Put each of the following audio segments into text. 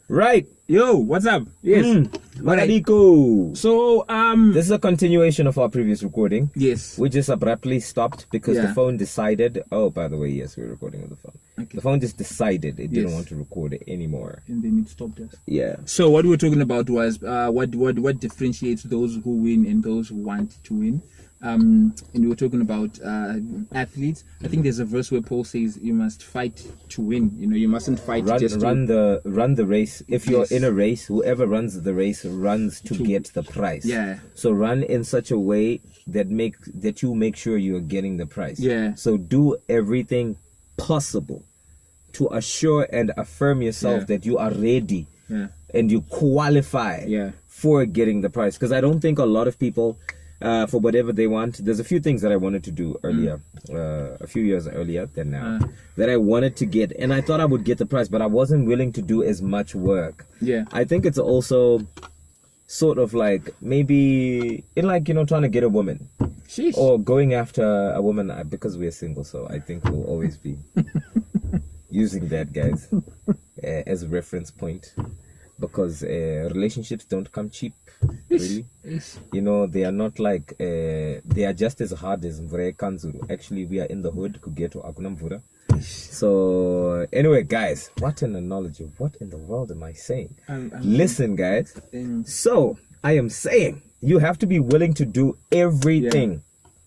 Right. Yo, what's up? Yes. Maradiko. So, This is a continuation of our previous recording. yes. We just abruptly stopped because the phone decided. Oh, by the way, yes, we're recording on the phone. Okay. The phone just decided it didn't Yes. want to record it anymore. And then it stopped us. Yeah. So what we were talking about was what differentiates those who win and those who want to win. And we were talking about athletes. I think there's a verse where Paul says you must fight to win. You know, you mustn't fight just run the race. If you're Yes. in a race, whoever runs the race runs to get the prize. Yeah. So run in such a way that you make sure you're getting the prize. Yeah. So do everything possible to assure and affirm yourself that you are ready and you qualify for getting the prize. Because I don't think a lot of people, for whatever they want, there's a few things that I wanted to do earlier, a few years earlier than now, that I wanted to get, and I thought I would get the prize, but I wasn't willing to do as much work. I think it's also sort of like maybe in like, you know, trying to get a woman. Sheesh. Or going after a woman, because we're single, so I think we'll always be using that, guys, as a reference point, because relationships don't come cheap, really. You know, they are not like, they are just as hard as Mvura Kanzuru. Actually, we are in the hood, Kugeto Akuna Mvura. So, anyway, guys, what an analogy. What in the world am I saying? Listen, guys. So, I am saying, you have to be willing to do everything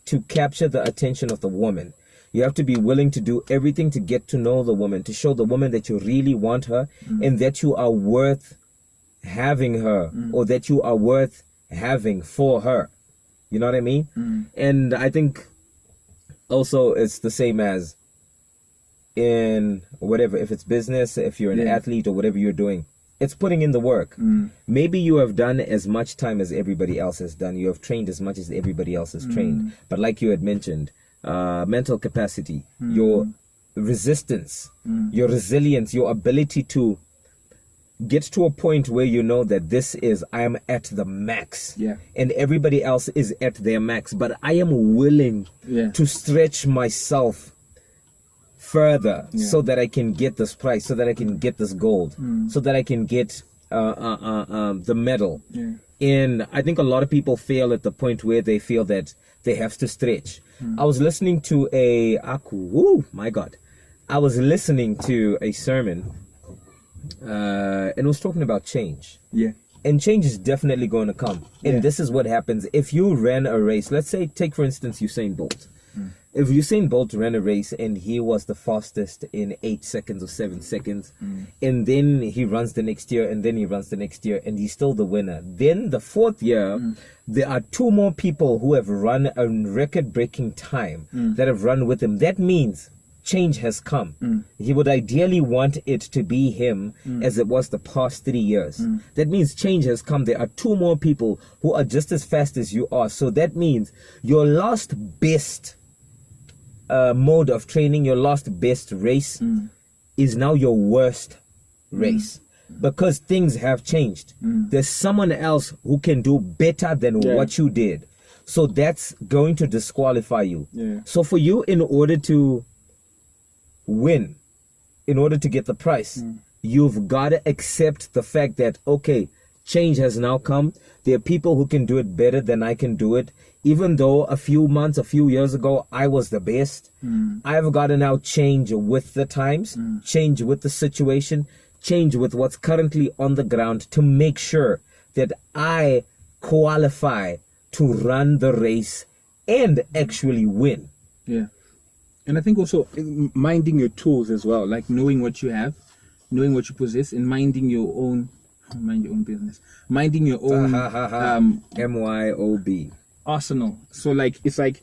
to capture the attention of the woman. You have to be willing to do everything to get to know the woman, to show the woman that you really want her and that you are worth having her or that you are worth having for her. You know what I mean? And I think also it's the same as in whatever, if it's business, if you're an athlete or whatever you're doing, it's putting in the work. Maybe you have done as much time as everybody else has done. You have trained as much as everybody else has trained. But like you had mentioned, mental capacity, your resistance, your resilience, your ability to get to a point where you know that this is, I am at the max. And everybody else is at their max. But I am willing to stretch myself further so that I can get this prize, so that I can get this gold, so that I can get the medal. And I think a lot of people fail at the point where they feel that they have to stretch. I was listening to I was listening to a sermon and it was talking about change. And change is definitely going to come. And this is what happens if you ran a race. Let's say, take for instance Usain Bolt. If Usain Bolt ran a race and he was the fastest in 8 seconds or 7 seconds, and then he runs the next year, and then he runs the next year, and he's still the winner. Then the fourth year, there are 2 more people who have run a record-breaking time that have run with him. That means change has come. He would ideally want it to be him as it was the past 3 years. That means change has come. There are 2 more people who are just as fast as you are. So that means your last best mode of training, your last best race is now your worst race, because things have changed. There's someone else who can do better than what you did, so that's going to disqualify you. So for you, in order to win, in order to get the prize, you've got to accept the fact that, okay, change has now come. There are people who can do it better than I can do it. Even though a few years ago, I was the best, I've got to now change with the times, change with the situation, change with what's currently on the ground to make sure that I qualify to run the race and actually win. And I think also minding your tools as well, like knowing what you have, knowing what you possess, and minding your own business, minding your own MYOB arsenal. So like, it's like,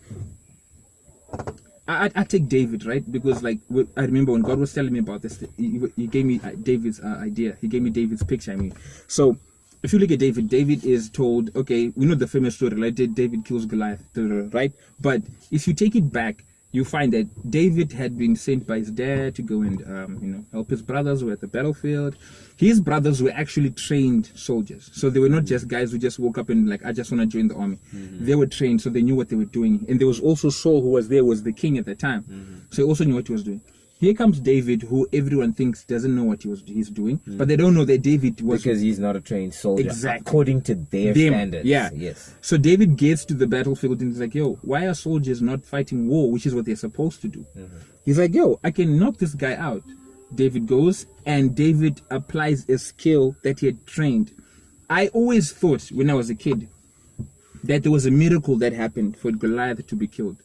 I take David, right? Because like, I remember when God was telling me about this, he gave me David's idea. He gave me David's picture, I mean. So if you look at David, David is told, okay, we know the famous story, right? David kills Goliath, right? But if you take it back, you find that David had been sent by his dad to go and help his brothers who were at the battlefield. His brothers were actually trained soldiers, so they were not just guys who just woke up and like, I just want to join the army. They were trained, so they knew what they were doing. And there was also Saul, who was there, was the king at the time, so he also knew what he was doing. here comes David, who everyone thinks doesn't know what he's doing, but they don't know that David was because he's not a trained soldier, Exactly. according to their them. standards. Yeah. Yes. So David gets to the battlefield and he's like, yo, why are soldiers not fighting war, which is what they're supposed to do? He's like, yo, I can knock this guy out. David goes and David applies a skill that he had trained. I always thought when I was a kid that there was a miracle that happened for Goliath to be killed.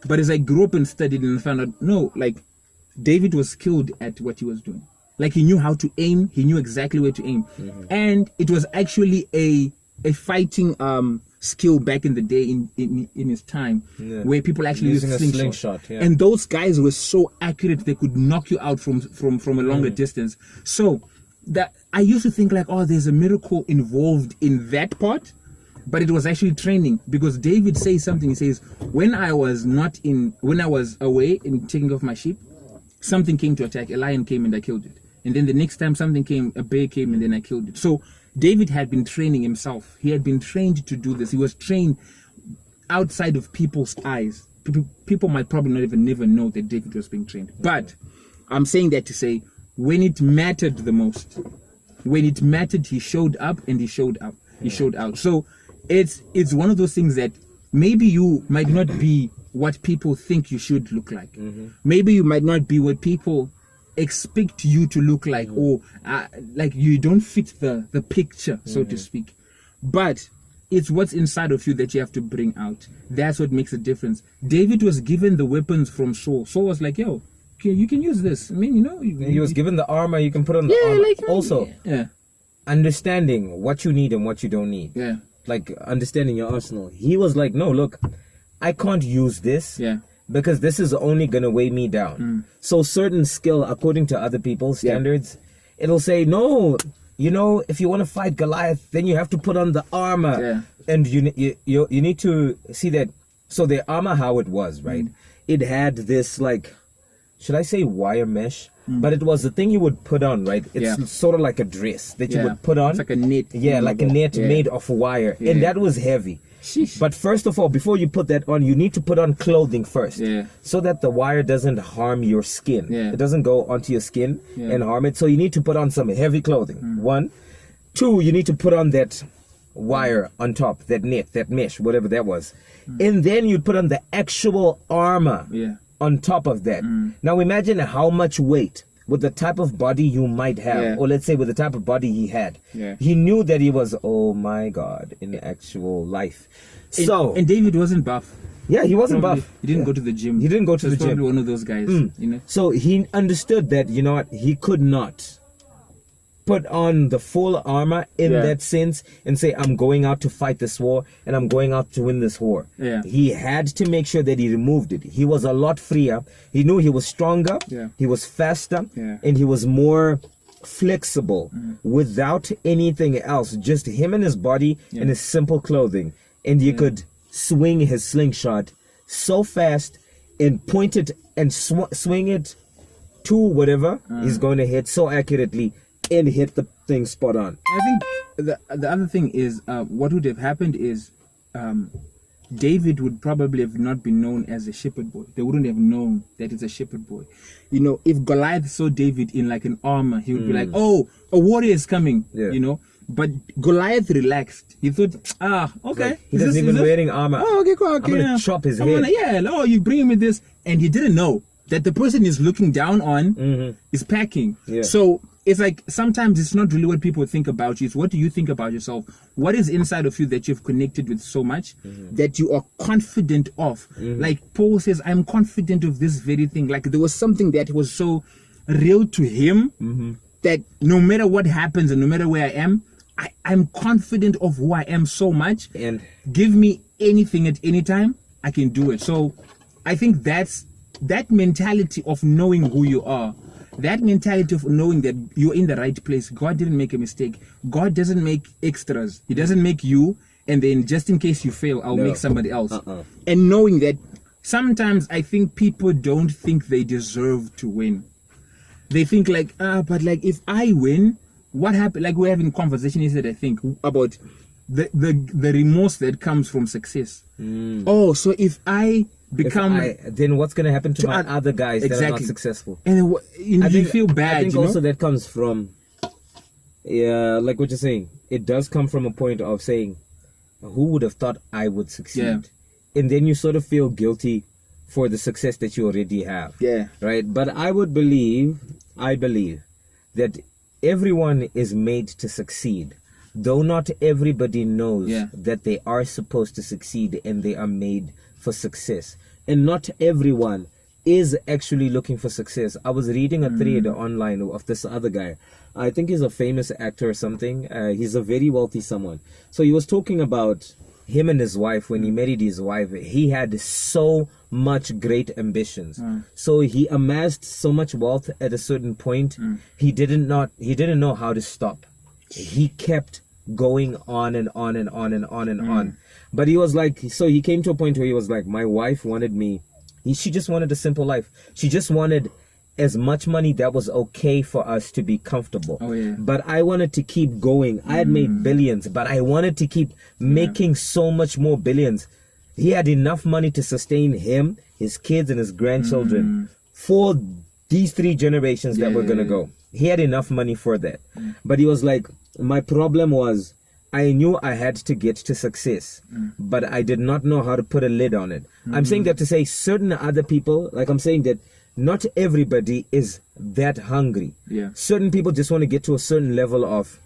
But as I grew up and studied and found out, no, like David was skilled at what he was doing. Like he knew how to aim. He knew exactly where to aim. And it was actually a fighting skill back in the day in his time where people actually Using used a slingshot. Yeah. and those guys were so accurate they could knock you out from a longer distance. So that I used to think like, oh, there's a miracle involved in that part, but it was actually training, because David says something. He says, when I was away and taking off my sheep, something came to attack. A lion came and I killed it. And then the next time something came, a bear came and then I killed it. So David had been training himself. He had been trained to do this. He was trained outside of people's eyes. People might probably not even never know that David was being trained. But I'm saying that to say, when it mattered the most, when it mattered, he showed up and he showed up. He showed out. So it's one of those things that maybe you might not be what people think you should look like. Maybe you might not be what people expect you to look like, or like you don't fit the picture, so to speak. But it's what's inside of you that you have to bring out. That's what makes a difference. David was given the weapons from Saul. Saul was like, yo, you can use this. I mean, He was given the armor. You can put on the armor. like Also, understanding what you need and what you don't need. Yeah. Like understanding your arsenal. He was like, no, look, I can't use this. Yeah. Because this is only going to weigh me down. So certain skill, according to other people's standards, it'll say, no, if you want to fight Goliath, then you have to put on the armor. Yeah. And you need to see that. So the armor, how it was, right? It had this, like, should I say wire mesh? But it was the thing you would put on, right? It's sort of like a dress that you would put on. It's like a net. Yeah, like a net made of wire. And that was heavy. Sheesh. But first of all, before you put that on, you need to put on clothing first. Yeah. So that the wire doesn't harm your skin. Yeah. It doesn't go onto your skin and harm it. So you need to put on some heavy clothing. 1. 2, you need to put on that wire on top, that net, that mesh, whatever that was. And then you put on the actual armor on top of that. Now imagine how much weight with the type of body you might have, or let's say with the type of body he had. He knew that he was, oh my God, in actual life. And David wasn't buff. Yeah, he wasn't Probably, buff. He didn't go to the gym. He didn't go to He was the gym. probably one of those guys, So he understood that, you know what, he could not put on the full armor in that sense and say, I'm going out to fight this war and I'm going out to win this war. He had to make sure that he removed it. He was a lot freer. He knew he was stronger, he was faster, and he was more flexible without anything else. Just him and his body and his simple clothing. And you could swing his slingshot so fast and point it and swing it to whatever he's going to hit so accurately and hit the thing spot on. I think the other thing is what would have happened is David would probably have not been known as a shepherd boy. They wouldn't have known that it's a shepherd boy. If Goliath saw David in like an armor, he would be like, oh, a warrior is coming, But Goliath relaxed. He thought, okay. Like, he doesn't even wearing armor. Oh, okay, cool. Okay, I'm going to chop his head. You bring me this. And he didn't know that the person he's looking down on is packing. So it's like sometimes it's not really what people think about you. It's what do you think about yourself? What is inside of you that you've connected with so much that you are confident of? Like Paul says, I'm confident of this very thing. Like there was something that was so real to him that no matter what happens and no matter where I am, I'm confident of who I am so much. And give me anything at any time, I can do it. So I think that's that mentality of knowing who you are. That mentality of knowing that you're in the right place. God didn't make a mistake. God doesn't make extras. He doesn't make you and then just in case you fail, I'll make somebody else. And knowing that sometimes I think people don't think they deserve to win. They think like, but like if I win, what happened? Like we're having a conversation yesterday, I think, about the remorse that comes from success. So if I become. Then what's going to happen to my other guys that are not Exactly. successful? And you feel bad. I think you also know? that comes from, like what you're saying. It does come from a point of saying, who would have thought I would succeed? Yeah. And then you sort of feel guilty for the success that you already have. Yeah. Right? But I believe that everyone is made to succeed. Though not everybody knows that they are supposed to succeed and they are made for success. And not everyone is actually looking for success. I was reading a thread online of this other guy. I think he's a famous actor or something. He's a very wealthy someone. So he was talking about him and his wife. When he married his wife, he had so much great ambitions. So he amassed so much wealth at a certain point. He didn't know how to stop. He kept going on and on and on and on and on. But he was like, so he came to a point where he was like, my wife wanted me. She just wanted a simple life. She just wanted as much money that was okay for us to be comfortable. Oh, yeah. But I wanted to keep going. I had made billions, but I wanted to keep making so much more billions. He had enough money to sustain him, his kids, and his grandchildren for these 3 generations that were going to go. He had enough money for that. But he was like, my problem was, I knew I had to get to success, but I did not know how to put a lid on it. I'm saying that to say certain other people, like I'm saying that not everybody is that hungry. Yeah. Certain people just want to get to a certain level of,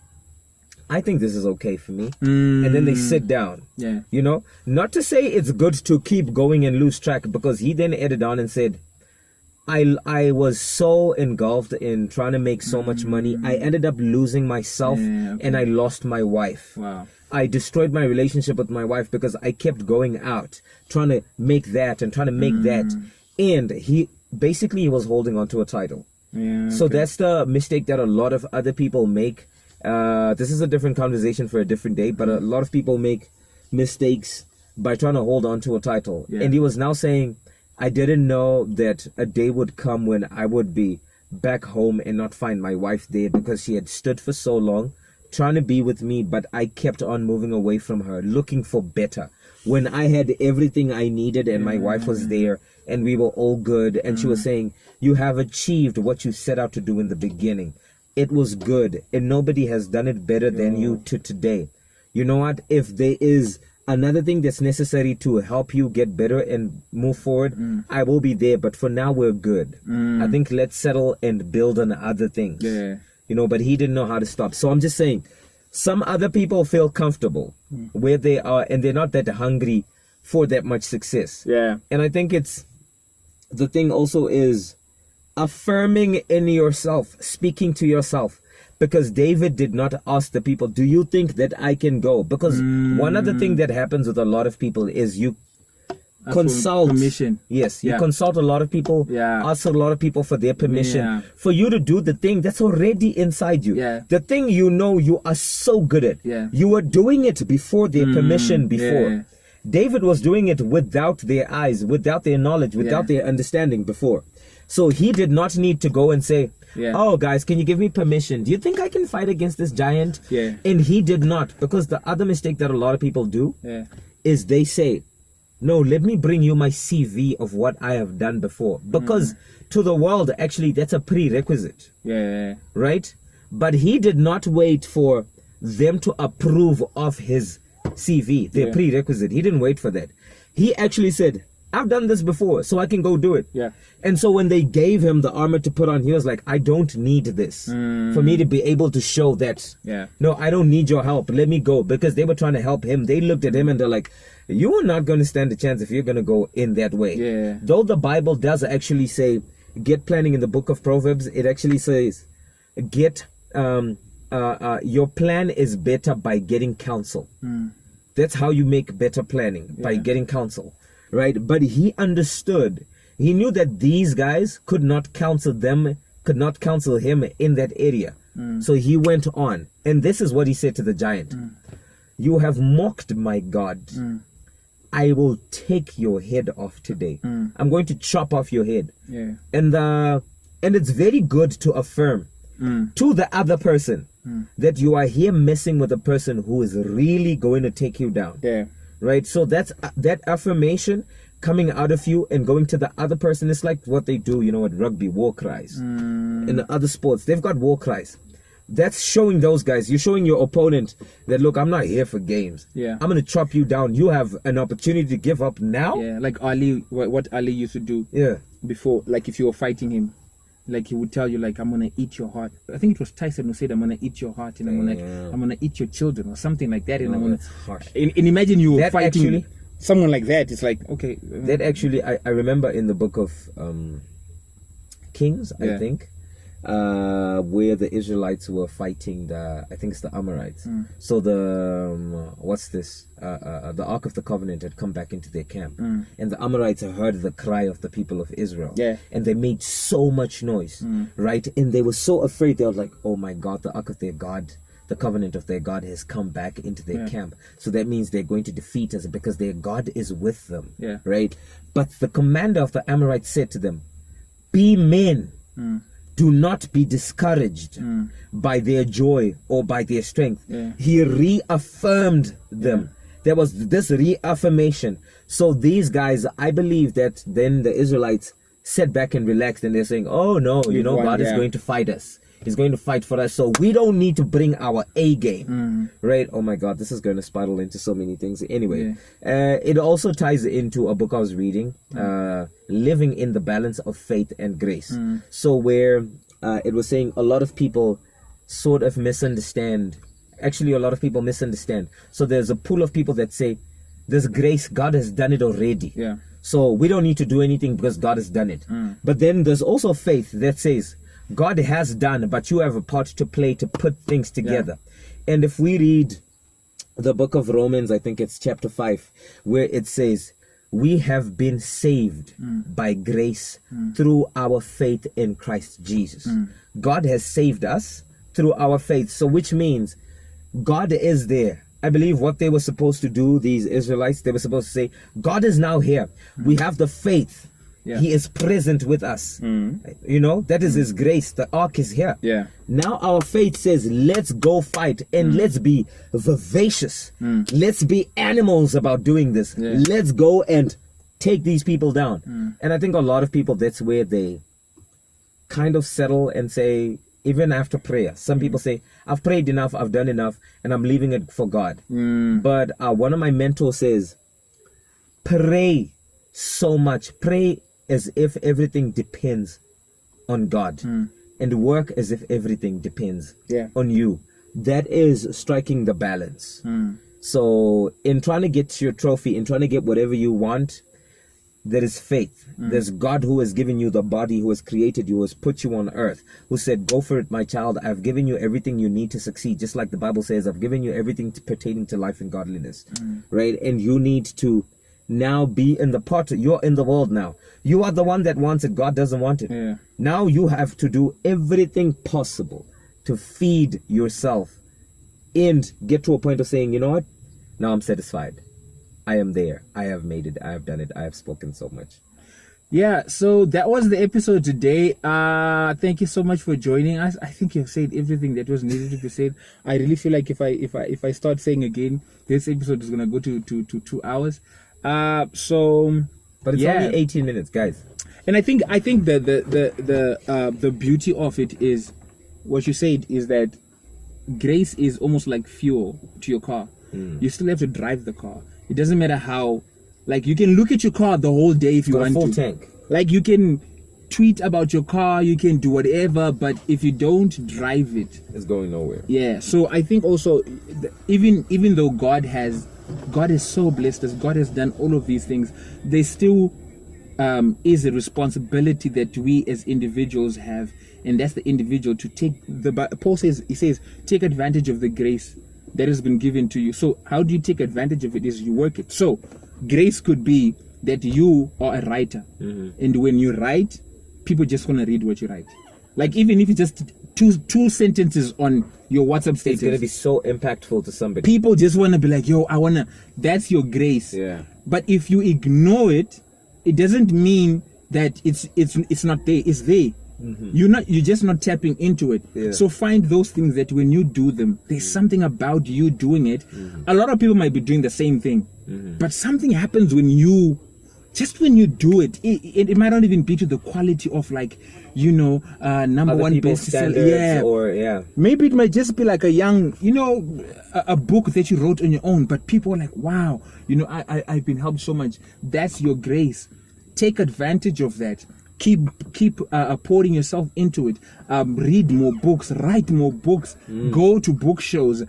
I think this is okay for me. And then they sit down. Yeah. You know, not to say it's good to keep going and lose track, because he then added on and said, I was so engulfed in trying to make so much money. I ended up losing myself and I lost my wife. Wow. I destroyed my relationship with my wife because I kept going out, trying to make that and trying to make that. And he was holding on to a title. Yeah, So that's the mistake that a lot of other people make. This is a different conversation for a different day, but a lot of people make mistakes by trying to hold on to a title. Yeah. And he was now saying, I didn't know that a day would come when I would be back home and not find my wife there, because she had stood for so long trying to be with me, but I kept on moving away from her, looking for better. When I had everything I needed and my wife was there and we were all good, and she was saying, you have achieved what you set out to do in the beginning. It was good, and nobody has done it better than you to today. You know what? If there is another thing that's necessary to help you get better and move forward, I will be there. But for now, we're good. I think let's settle and build on other things. Yeah. You know, but he didn't know how to stop. So I'm just saying, some other people feel comfortable where they are, and they're not that hungry for that much success. Yeah. And I think the thing also is affirming in yourself, speaking to yourself. Because David did not ask the people, do you think that I can go? Because one other thing that happens with a lot of people is you consult permission. Yes, you consult a lot of people, ask a lot of people for their permission for you to do the thing that's already inside you. The thing you know you are so good at. You were doing it before their permission before. David was doing it without their eyes, without their knowledge, without their understanding before. So he did not need to go and say, oh, guys, can you give me permission? Do you think I can fight against this giant? And he did not, because the other mistake that a lot of people do is they say, no, let me bring you my CV of what I have done before. Because to the world, actually, that's a prerequisite. Right? But he did not wait for them to approve of his CV, their prerequisite. He didn't wait for that. He actually said, I've done this before, so I can go do it. And so when they gave him the armor to put on, he was like, I don't need this for me to be able to show that. No, I don't need your help. Let me go. Because they were trying to help him. They looked at him and they're like, you are not going to stand a chance if you're going to go in that way. Though the Bible does actually say, get planning in the book of Proverbs, it actually says, get your plan is better by getting counsel. That's how you make better planning, by getting counsel. Right? But he understood. He knew that these guys could not counsel him in that area. So he went on. And this is what he said to the giant. You have mocked my God. I will take your head off today. I'm going to chop off your head. And it's very good to affirm to the other person that you are here messing with a person who is really going to take you down. Right? So that affirmation coming out of you and going to the other person. It's like what they do, at rugby, war cries. In the other sports, they've got war cries. That's showing those guys. You're showing your opponent that, look, I'm not here for games. Yeah. I'm going to chop you down. You have an opportunity to give up now. Yeah, like Ali, what Ali used to do. Yeah. Before, like if you were fighting him, like he would tell you, like, I'm gonna eat your heart. I think it was Tyson who said, I'm gonna eat your heart, and I'm gonna eat your children, or something like that. And I'm gonna. And imagine you were fighting actually, someone like that. It's like, okay. That actually, I remember in the book of Kings, I think, where the Israelites were fighting I think it's the Amorites. So the what's this? The Ark of the Covenant had come back into their camp, and the Amorites heard the cry of the people of Israel, and they made so much noise, right? And they were so afraid. They were like, "Oh my God, the Ark of their God, the covenant of their God, has come back into their camp. So that means they're going to defeat us because their God is with them, right?" But the commander of the Amorites said to them, "Be men." Do not be discouraged by their joy or by their strength. He reaffirmed them. There was this reaffirmation. So these guys, I believe that then the Israelites sat back and relaxed, and they're saying, oh no, God is going to fight us. He's going to fight for us. So we don't need to bring our A game, right? Oh my God, this is going to spiral into so many things. Anyway, it also ties into a book I was reading, Living in the Balance of Faith and Grace. So where it was saying a lot of people sort of misunderstand. Actually, a lot of people misunderstand. So there's a pool of people that say, there's grace, God has done it already. So we don't need to do anything because God has done it. But then there's also faith that says, God has done, but you have a part to play to put things together. And if we read the book of Romans, I think it's chapter 5, where it says, we have been saved by grace through our faith in Christ Jesus. God has saved us through our faith. So which means God is there. I believe what they were supposed to do, these Israelites, they were supposed to say, God is now here. We have the faith. He is present with us. That is His grace. The ark is here. Now our faith says, let's go fight and let's be vivacious. Let's be animals about doing this. Let's go and take these people down. And I think a lot of people, that's where they kind of settle and say, even after prayer, some people say, I've prayed enough, I've done enough, and I'm leaving it for God. But one of my mentors says, pray so much. Pray as if everything depends on God, and work as if everything depends on you. That is striking the balance. So in trying to get your trophy, in trying to get whatever you want, there is faith. There's God who has given you the body, who has created you, who has put you on earth, who said, go for it, my child. I've given you everything you need to succeed. Just like the Bible says, I've given you everything pertaining to life and godliness, right? And you need to now be in the pot. You're in the world now. You are the one that wants it. God doesn't want it. Now you have to do everything possible to feed yourself and get to a point of saying, you know what? Now I'm satisfied. I am there. I have made it. I have done it. I have spoken so much. Yeah, so that was the episode today. Thank you so much for joining us. I think you've said everything that was needed to be said. I really feel like if I start saying again, this episode is gonna go to 2 hours. But it's only 18 minutes, guys. And I think the beauty of it is what you said is that grace is almost like fuel to your car. You still have to drive the car. It doesn't matter how, like, you can look at your car the whole day if you want to. Full tank. Like, you can tweet about your car, you can do whatever, but if you don't drive it, it's going nowhere. Yeah. So I think also, even though God has so blessed us, God has done all of these things, there still is a responsibility that we as individuals have, and that's the individual to take Paul says, he says, take advantage of the grace that has been given to you. So how do you take advantage of it? Is you work it. So grace could be that you are a writer, and when you write, people just want to read what you write. Like, even if it's just two sentences on your WhatsApp status, it's going to be so impactful to somebody. People just want to be like, yo, that's your grace. Yeah. But if you ignore it, it doesn't mean that it's not there. It's there. You're just not tapping into it. So find those things that when you do them, there's something about you doing it. A lot of people might be doing the same thing, but something happens when you just when you do it, it might not even be to the quality of like, number Other one people's bestseller. standards, or yeah. Maybe it might just be like a young, a book that you wrote on your own, but people are like, wow, I've been helped so much. That's your grace. Take advantage of that. Keep pouring yourself into it. Read more books, write more books, go to book shows,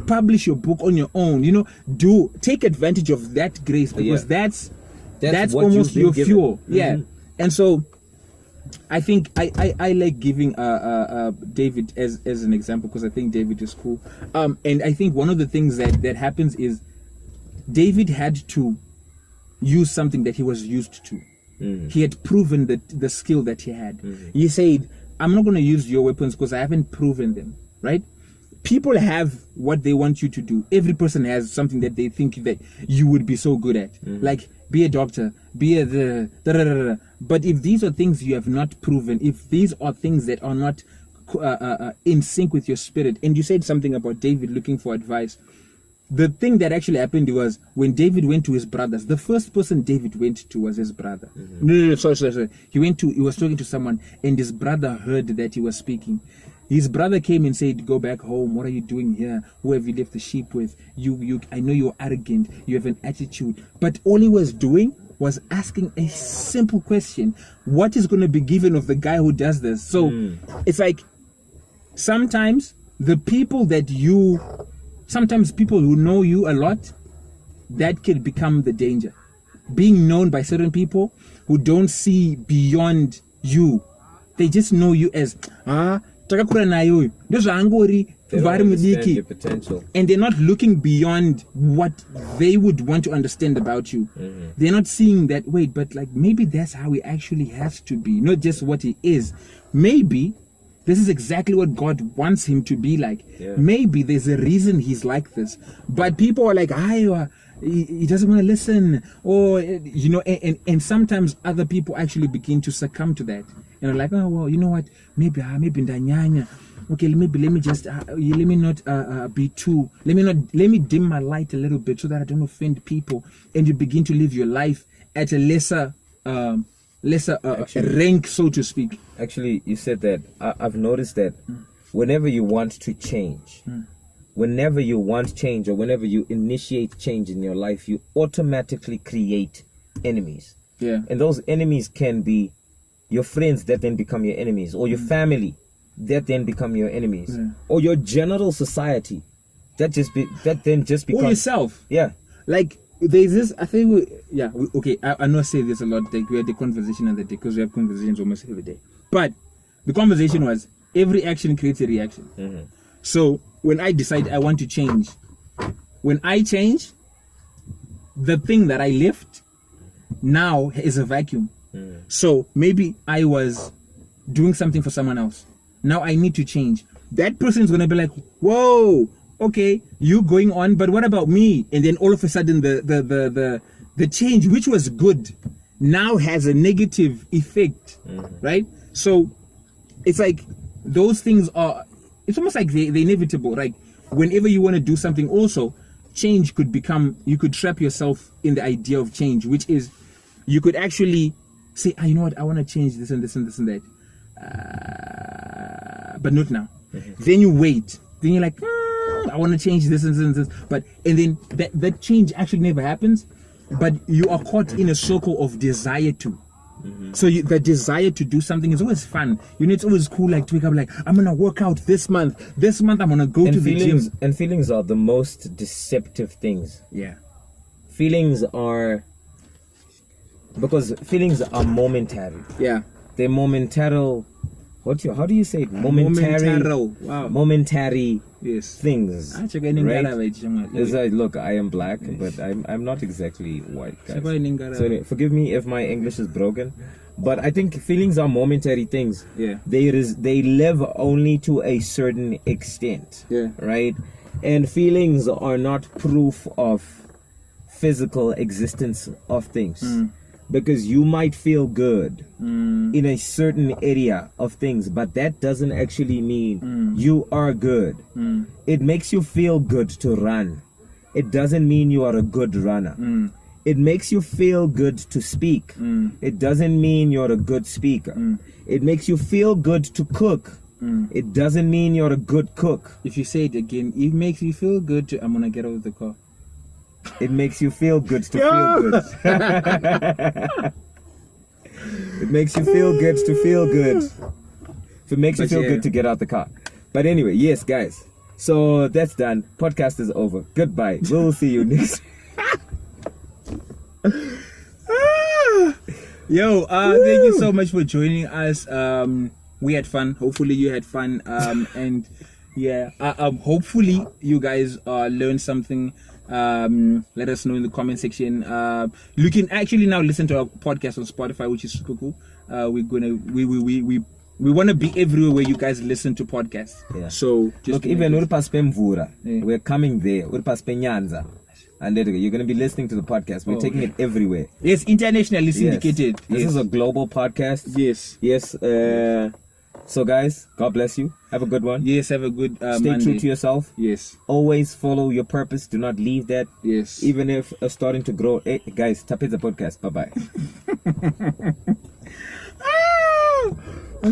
publish your book on your own. Take advantage of that grace, because that's what almost you've your been fuel. given. Yeah. And so I think I like giving David as an example, because I think David is cool. And I think one of the things that happens is David had to use something that he was used to. He had proven the skill that he had. He said, I'm not going to use your weapons because I haven't proven them, right? People have what they want you to do. Every person has something that they think that you would be so good at. Like, be a doctor, be a But if these are things you have not proven, if these are things that are not in sync with your spirit, and you said something about David looking for advice. The thing that actually happened was when David went to his brothers, the first person David went to was his brother. No, sorry. He was talking to someone, and his brother heard that he was speaking. His brother came and said, go back home. What are you doing here? Who have you left the sheep with? I know you're arrogant. You have an attitude. But all he was doing was asking a simple question. What is going to be given of the guy who does this? So it's like, sometimes people who know you a lot, that can become the danger. Being known by certain people who don't see beyond you. They just know you as, takakura na yo. They don't understand your potential. And they're not looking beyond what they would want to understand about you. They're not seeing that, wait, but like maybe that's how he actually has to be, not just what he is. Maybe this is exactly what God wants him to be like. Yeah. Maybe there's a reason he's like this. But people are like, he doesn't want to listen. Or, and sometimes other people actually begin to succumb to that. And are like, oh, well, you know what? Maybe ndanyanya. Okay, maybe let me just, let me not be too, let me dim my light a little bit so that I don't offend people. And you begin to live your life at a lesser rank, so to speak. Actually, you said that. I've noticed that whenever you want to change, whenever you want change, or whenever you initiate change in your life, you automatically create enemies. Yeah. And those enemies can be your friends that then become your enemies, or your family that then become your enemies, or your general society that then just becomes, or yourself. Yeah. Like, there's this, I think, I know I say this a lot, like we had the conversation the other day, because we have conversations almost every day. But the conversation was, every action creates a reaction. So when I decide I want to change, when I change, the thing that I lift now is a vacuum. So maybe I was doing something for someone else. Now I need to change. That person is going to be like, whoa, okay, you going on, but what about me? And then all of a sudden the change, which was good, now has a negative effect, right? So it's like those things it's almost like they're inevitable. Like whenever you want to do something, also change could become, you could trap yourself in the idea of change, which is you could actually say, you know what, I want to change this and this and this and that, but not now. Then you wait. Then you're like, I want to change this and this and this, and then that change actually never happens. But you are caught in a circle of desire to. So the desire to do something is always fun. It's always cool, like to wake up, like, I'm gonna work out this month. This month I'm gonna go to the gym. And feelings are the most deceptive things. Yeah. Feelings are momentary. Yeah. They're momentary. How do you say it? Momentary. Wow. Momentary. Yes. Things. Right? It's like, look, I am black, but I'm not exactly white, guys. So forgive me if my English is broken, but I think feelings are momentary things. Yeah. They live only to a certain extent. Yeah. Right? And feelings are not proof of physical existence of things. Because you might feel good in a certain area of things, but that doesn't actually mean you are good. It makes you feel good to run. It doesn't mean you are a good runner. It makes you feel good to speak. It doesn't mean you're a good speaker. It makes you feel good to cook. It doesn't mean you're a good cook. If you say it again, it makes you feel good to, I'm gonna get out of the car. It makes you feel good to feel good. It makes you feel good to feel good. If it makes you feel good to get out the car. But anyway, yes, guys. So that's done. Podcast is over. Goodbye. We'll see you next. Yo, thank you so much for joining us. We had fun. Hopefully you had fun. And yeah, hopefully you guys learned something. Let us know in the comment section. You can actually now listen to our podcast on Spotify, which is super cool. We want to be everywhere where you guys listen to podcasts. Yeah. So just look, even we're coming there. And there you're going to be listening to the podcast. We're taking it everywhere. Yes, internationally syndicated. This is a global podcast. Yes. So guys, God bless you. Have a good one. Yes, have a good Stay Monday. true to yourself. Yes. Always follow your purpose. Do not leave that. Yes. Even if starting to grow. Hey, guys, tap in the podcast. Bye-bye.